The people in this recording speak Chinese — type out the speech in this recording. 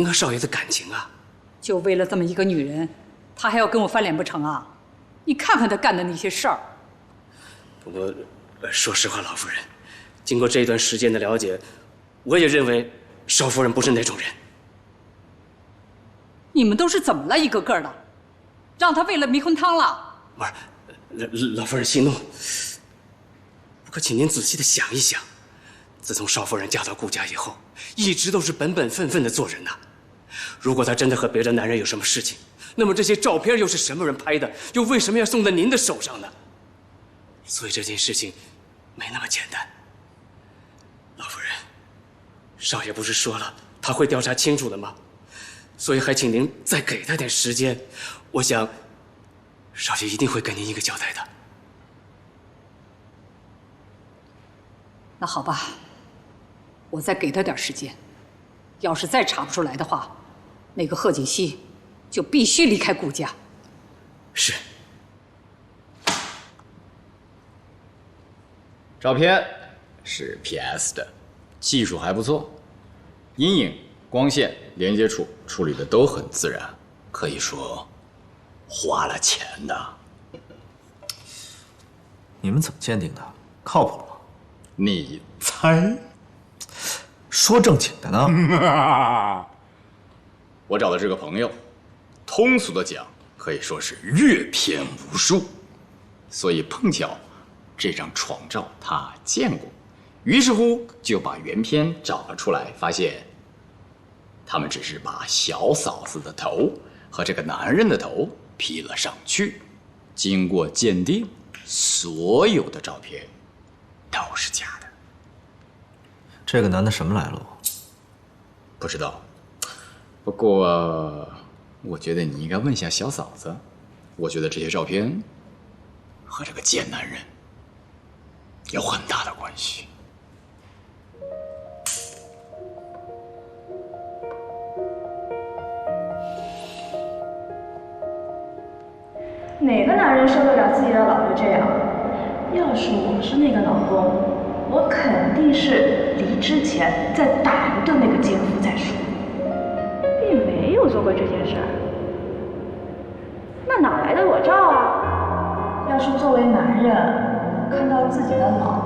您和少爷的感情啊，就为了这么一个女人，他还要跟我翻脸不成啊？你看看他干的那些事儿。不过，说实话，老夫人，经过这一段时间的了解，我也认为少夫人不是那种人。你们都是怎么了，一个个的，让他为了迷魂汤了？不是，老夫人息怒。不过，请您仔细的想一想，自从少夫人嫁到顾家以后，一直都是本本分分的做人呐。如果她真的和别的男人有什么事情，那麼這些照片又是什麼人拍的？又為什麼要送在您的手上呢？所以這件事情沒那麼簡單。老夫人，少爺不是說了他會調查清楚的嗎？所以還請您再給他點時間，我想少爺一定會給您一個交代的。那好吧，我再給他點時間。要是再查不出來的話，那個賀錦熙就必須離開顧家。是。照片是 PS 的，技術還不錯，陰影、光線、連接處處理的都很自然，可以說花了錢的。你們怎麼鑑定的？靠譜嗎？你猜？說正經的呢。我找的這個朋友，通俗的講，可以說是閱片無數，所以碰巧這張床照他見過，於是乎就把原片找了出來，發現他們只是把小嫂子的頭和這個男人的頭 P 了上去，經過鑑定，所有的照片都是假的。這個男的什麼來路？不知道，不過我覺得你應該問一下小嫂子。我覺得這些照片和這個賤男人有很大的關係。哪個男人受得了自己的老婆這樣？要是我是那個老公，我肯定是離之前再打一頓那個奸夫再說，並沒有做過這件事兒。那哪來的裸照啊？要是作為男人看到自己的老